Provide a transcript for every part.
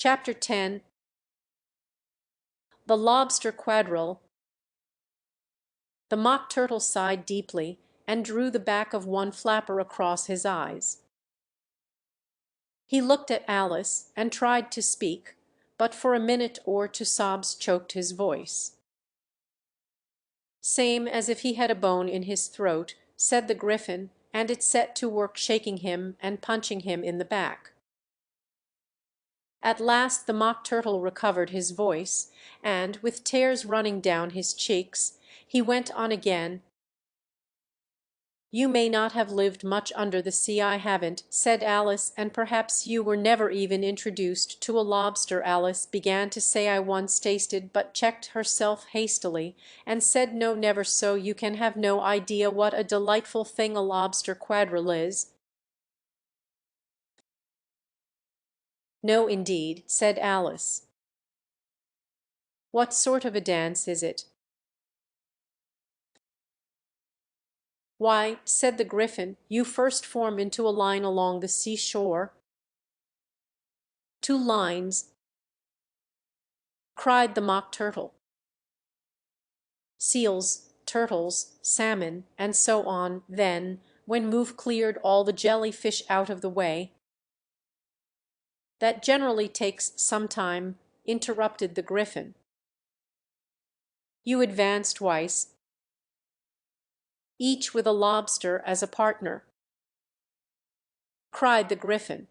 Chapter 10. The Lobster Quadrille. The Mock Turtle sighed deeply and drew the back of one flapper across his eyes. He looked at Alice and tried to speak, but for a minute or two sobs choked his voice. "Same as if he had a bone in his throat," said the Griffin, and it set to work shaking him and punching him in the back. At last the Mock Turtle recovered his voice, and, with tears running down his cheeks, he went on again. "You may not have lived much under the sea, I haven't," said Alice, "and perhaps you were never even introduced to a lobster." Alice began to say "I once tasted," but checked herself hastily, and said "No, never, so you can have no idea what a delightful thing a lobster quadrille is." "No, indeed," said Alice. "What sort of a dance is it?" "Why," said the Griffin, "you first form into a line along the seashore." "Two lines!" cried the Mock Turtle. "Seals, turtles, salmon, and so on, then, when move cleared all the jellyfish out of the way." "That generally takes some time," interrupted the Griffin. "You advance twice, each with a lobster as a partner," cried the Griffin.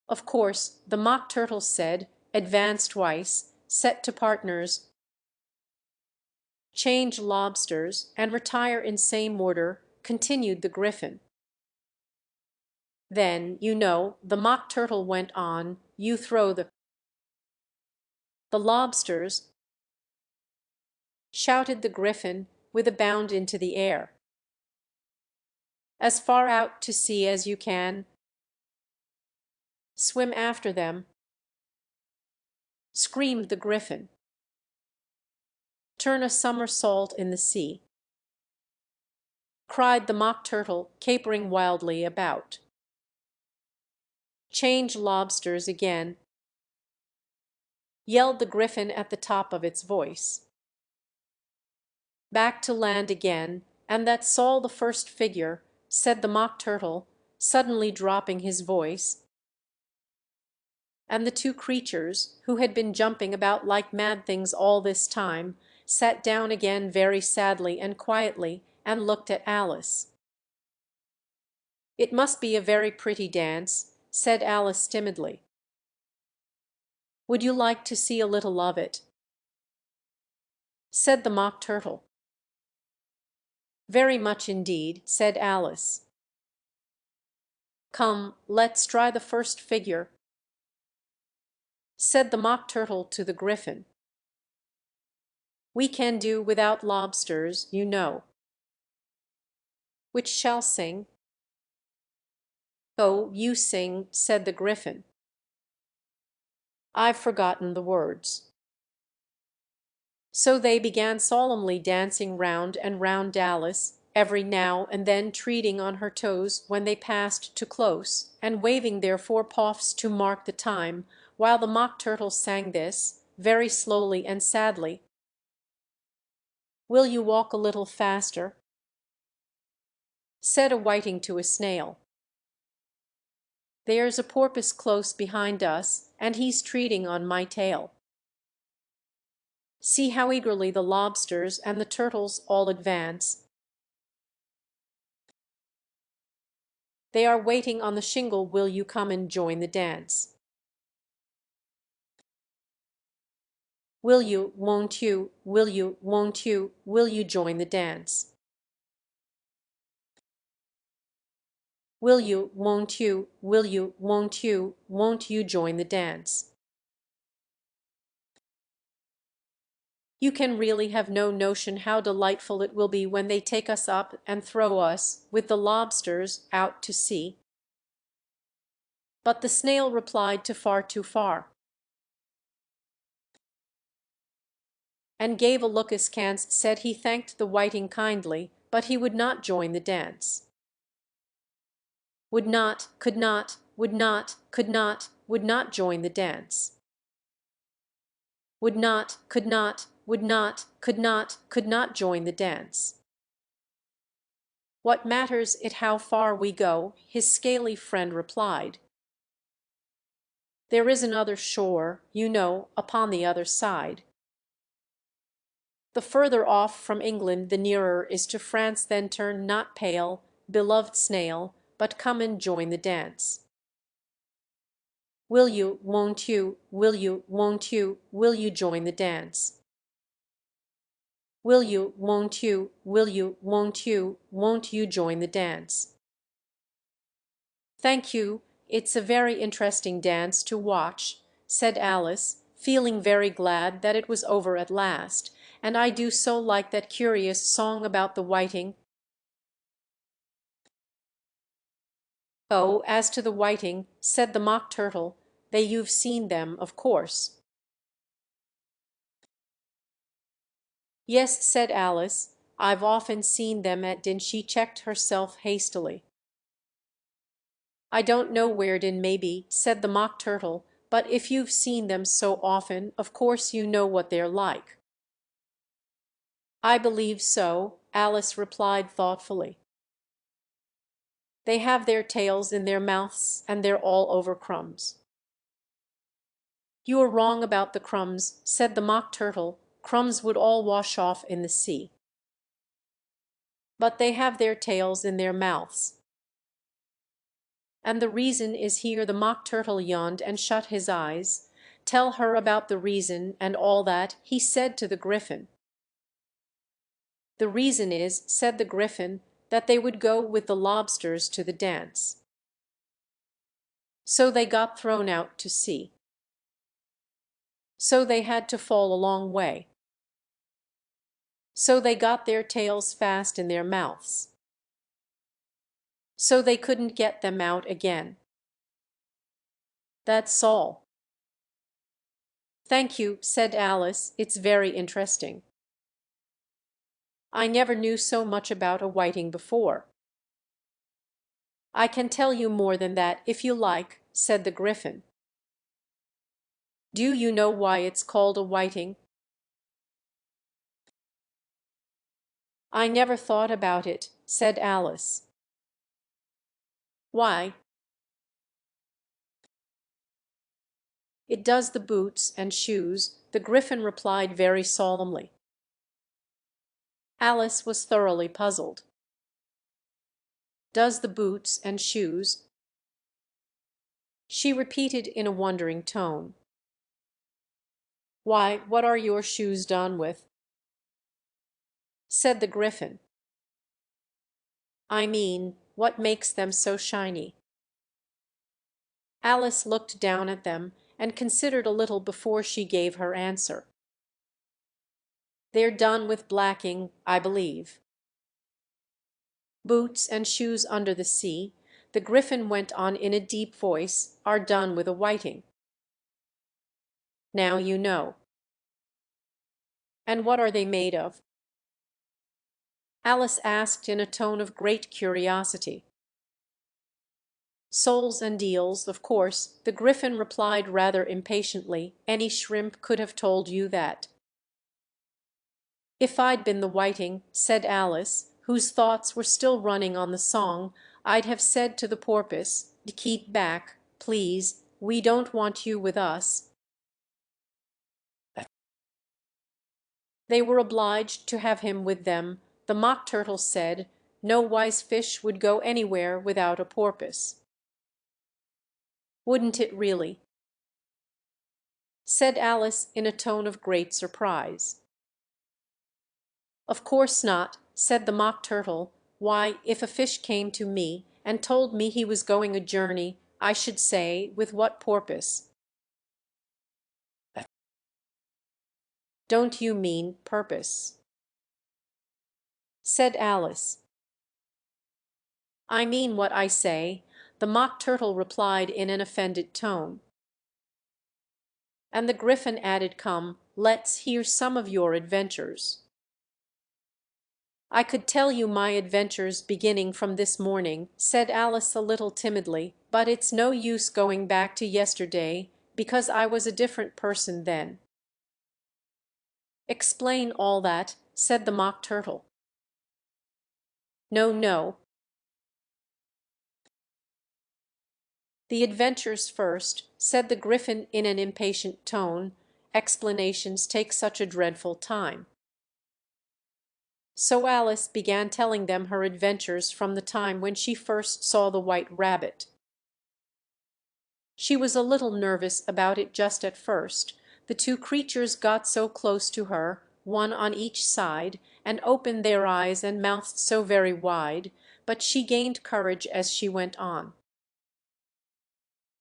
"Of course," the Mock Turtle said, "advance twice, set to partners, change lobsters, and retire in same order," continued the Griffin. "Then, you know," the Mock Turtle went on, "you throw the lobsters," shouted the Griffin, with a bound into the air. "As far out to sea as you can. Swim after them," screamed the Griffin. "Turn a somersault in the sea," cried the Mock Turtle, capering wildly about. "Change lobsters again," yelled the Griffin at the top of its voice. "Back to land again, and that's all the first figure," said the Mock Turtle, suddenly dropping his voice. And the two creatures, who had been jumping about like mad things all this time, sat down again very sadly and quietly, and looked at Alice. "It must be a very pretty dance," said Alice timidly. "Would you like to see a little of it?" said the Mock Turtle. "Very much indeed," said Alice. "Come, let's try the first figure," said the Mock Turtle to the Griffin. "We can do without lobsters, you know." "Which shall sing?" "Oh, you sing," said the Griffin. "I've forgotten the words." So they began solemnly dancing round and round Alice, every now and then treading on her toes when they passed too close, and waving their forepaws to mark the time, while the Mock Turtle sang this, very slowly and sadly: "Will you walk a little faster?" said a whiting to a snail. "There's a porpoise close behind us, and he's treading on my tail. See how eagerly the lobsters and the turtles all advance. They are waiting on the shingle. Will you come and join the dance? Will you, won't you, will you, won't you, will you join the dance? Will you, won't you, will you, won't you join the dance?" You can really have no notion how delightful it will be when they take us up and throw us, with the lobsters, out to sea. But the snail replied too far, and gave a look askance. Said he thanked the whiting kindly, but he would not join the dance. Would not, could not, would not, could not, would not join the dance. Would not, could not, would not, could not join the dance. What matters it how far we go, his scaly friend replied. There is another shore, you know, upon the other side. The further off from England the nearer is to France, then turn not pale, beloved snail, but come and join the dance. Will you, won't you, will you, won't you, will you join the dance? Will you, won't you, will you, won't you join the dance? Thank you, it's a very interesting dance to watch, said Alice, feeling very glad that it was over at last, and I do so like that curious song about the whiting. Oh, as to the whiting, said the Mock Turtle, you've seen them, of course. Yes, said Alice, I've often seen them at Din. She checked herself hastily. I don't know where Din may be, said the Mock Turtle, but if you've seen them so often, of course you know what they're like. I believe so, Alice replied thoughtfully. They have their tails in their mouths, and they're all over crumbs. You are wrong about the crumbs, said the Mock Turtle. Crumbs would all wash off in the sea. But they have their tails in their mouths. And the reason is here. The Mock Turtle yawned and shut his eyes. Tell her about the reason and all that, he said to the Gryphon. The reason is, said the Gryphon, that they would go with the lobsters to the dance. So they got thrown out to sea. So they had to fall a long way. So they got their tails fast in their mouths. So they couldn't get them out again. That's all. Thank you, said Alice, it's very interesting. I never knew so much about a whiting before. I can tell you more than that if you like, said the Gryphon. Do you know why it's called a whiting? I never thought about it, said Alice. Why? It does the boots and shoes, the Gryphon replied very solemnly. Alice was thoroughly puzzled. Does the boots and shoes? She repeated in a wondering tone. Why, what are your shoes done with? Said the Gryphon. I mean, what makes them so shiny? Alice looked down at them and considered a little before she gave her answer. They're done with blacking, I believe. Boots and shoes under the sea, the Gryphon went on in a deep voice, are done with a whiting. Now you know. And what are they made of? Alice asked in a tone of great curiosity. Soles and eels, of course, the Gryphon replied rather impatiently. Any shrimp could have told you that. If I'd been the whiting, said Alice, whose thoughts were still running on the song, I'd have said to the porpoise, keep back, please, we don't want you with us. They were obliged to have him with them. The Mock Turtle said, no wise fish would go anywhere without a porpoise. Wouldn't it really? Said Alice in a tone of great surprise. Of course not, said the Mock Turtle. Why, if a fish came to me and told me he was going a journey, I should say, with what porpoise? Don't you mean purpose? Said Alice. I mean what I say, the Mock Turtle replied in an offended tone. And the Gryphon added, come, let's hear some of your adventures. I could tell you my adventures beginning from this morning, said Alice a little timidly, But it's no use going back to yesterday, because I was a different person then." "Explain all that," said the Mock Turtle. "No, no. The adventures first," said the Gryphon in an impatient tone. "Explanations take such a dreadful time." So Alice began telling them her adventures from the time when she first saw the White Rabbit. She was a little nervous about it just at first. The two creatures got so close to her, one on each side, and opened their eyes and mouths so very wide, but she gained courage as she went on.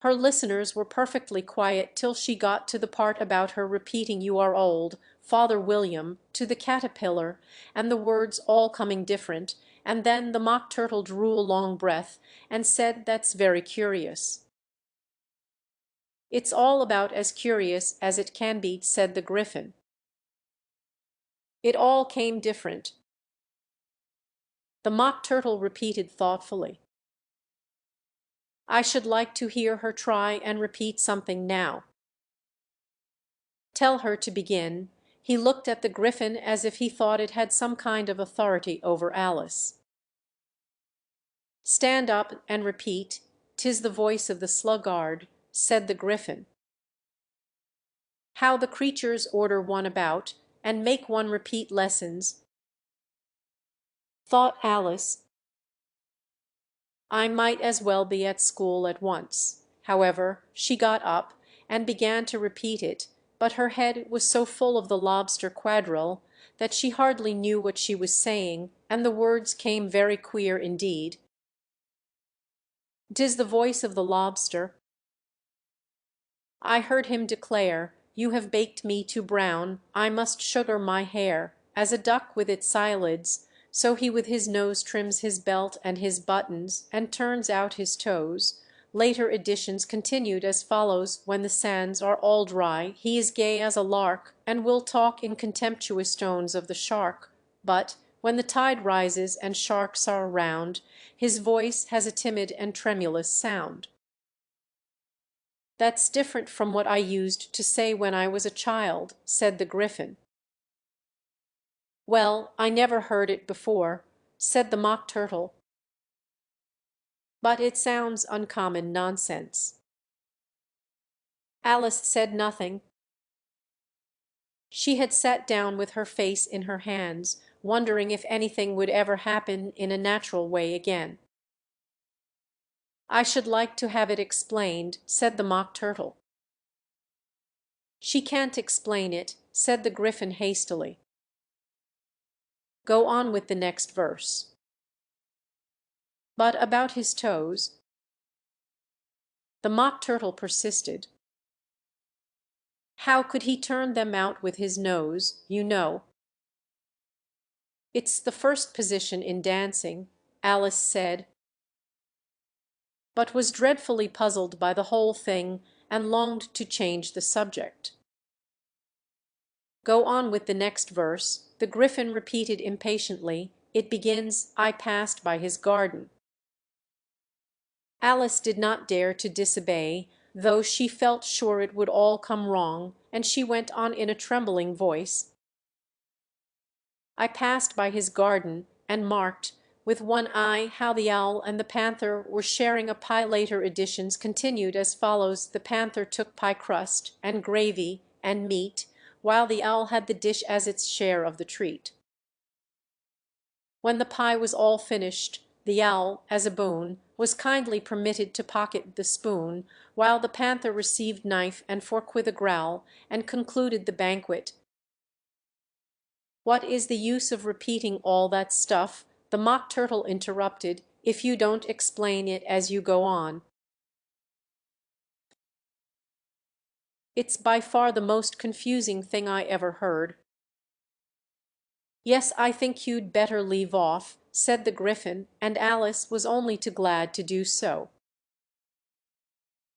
Her listeners were perfectly quiet till she got to the part about her repeating "You are old, Father William" to the caterpillar, and the words all coming different, and then the Mock Turtle drew a long breath, and said, "That's very curious." "It's all about as curious as it can be," said the Gryphon. "It all came different." The Mock Turtle repeated thoughtfully. "I should like to hear her try and repeat something now." "Tell her to begin." He looked at the Gryphon as if he thought it had some kind of authority over Alice. "Stand up and repeat, 'Tis the voice of the sluggard,'" said the Gryphon. "How the creatures order one about, and make one repeat lessons," thought Alice. "I might as well be at school at once." However, she got up, and began to repeat it, but her head was so full of the Lobster Quadrille that she hardly knew what she was saying, and the words came very queer indeed. "'Tis the voice of the lobster. I heard him declare, 'You have baked me too brown, I must sugar my hair.' As a duck with its eyelids, so he with his nose trims his belt and his buttons, and turns out his toes." Later editions continued as follows: "When the sands are all dry, he is gay as a lark, and will talk in contemptuous tones of the shark. But, when the tide rises and sharks are around, his voice has a timid and tremulous sound." "That's different from what I used to say when I was a child," said the Gryphon. "Well, I never heard it before," said the Mock Turtle. "But it sounds uncommon nonsense." Alice said nothing. She had sat down with her face in her hands, wondering if anything would ever happen in a natural way again. "I should like to have it explained," said the Mock Turtle. "She can't explain it," said the Gryphon hastily. "Go on with the next verse." "But about his toes?" The Mock Turtle persisted. "How could he turn them out with his nose, you know?" "It's the first position in dancing," Alice said, but was dreadfully puzzled by the whole thing, and longed to change the subject. "Go on with the next verse," the Gryphon repeated impatiently. "It begins, 'I passed by his garden.'" Alice did not dare to disobey, though she felt sure it would all come wrong, and she went on in a trembling voice: "I passed by his garden, and marked with one eye how the owl and the panther were sharing a pie." Later editions continued as follows: "The panther took pie crust, and gravy, and meat, while the owl had the dish as its share of the treat. When the pie was all finished, the owl, as a boon, was kindly permitted to pocket the spoon, while the panther received knife and fork with a growl, and concluded the banquet." "What is the use of repeating all that stuff," the Mock Turtle interrupted, "if you don't explain it as you go on?" "It's by far the most confusing thing I ever heard." "Yes, I think you'd better leave off," said the Gryphon, and Alice was only too glad to do so.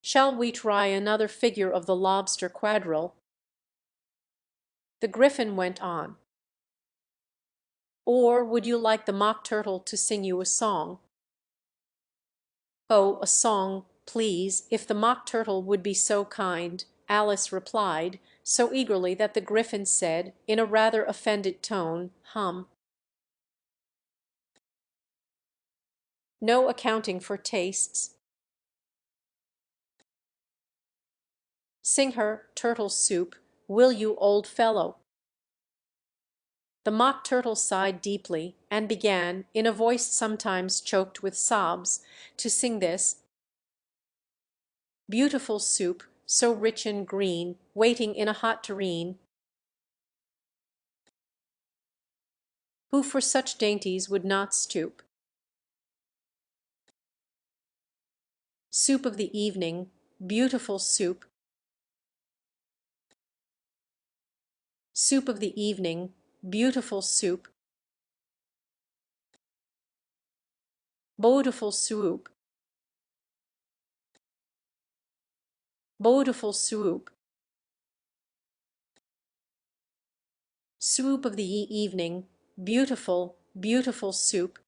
"Shall we try another figure of the Lobster Quadrille?" The Gryphon went on. "Or would you like the Mock Turtle to sing you a song?" "Oh, a song please, if the Mock Turtle would be so kind," Alice replied, so eagerly that the Gryphon said, in a rather offended tone, "Hum." No accounting for tastes. "Sing her turtle soup, will you, old fellow?" The Mock Turtle sighed deeply, and began, in a voice sometimes choked with sobs, to sing this: "Beautiful soup, so rich and green, waiting in a hot tureen. Who for such dainties would not stoop? Soup of the evening, beautiful soup. Soup of the evening, beautiful soup. Beautiful soup. Beautiful soup. Soup of the evening, beautiful, beautiful soup.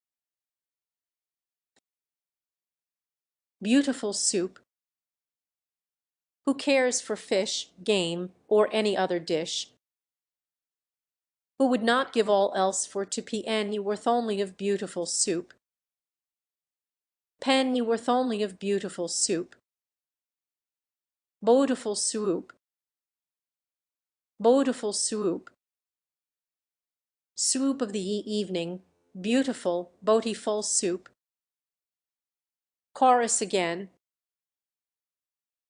Beautiful soup. Who cares for fish, game, or any other dish? Who would not give all else for to penny worth only of beautiful soup? Penny worth only of beautiful soup. Beautiful soup. Beautiful soup. Soup of the evening, beautiful, beautiful soup. Chorus again,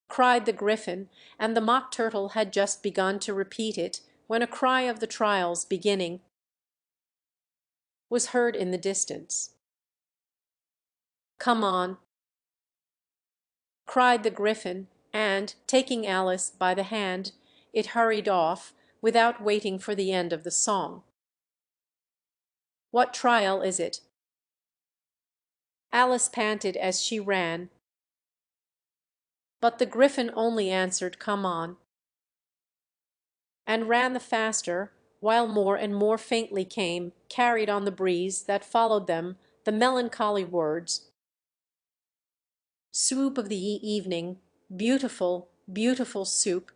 cried the Gryphon, and the Mock Turtle had just begun to repeat it when a cry of the trial's beginning was heard in the distance. "Come on," cried the Gryphon, and, taking Alice by the hand, it hurried off, without waiting for the end of the song. "What trial is it?" Alice panted as she ran, but the Gryphon only answered, "Come on," and ran the faster, while more and more faintly came, carried on the breeze that followed them, the melancholy words: "Soup of the evening, beautiful, beautiful soup.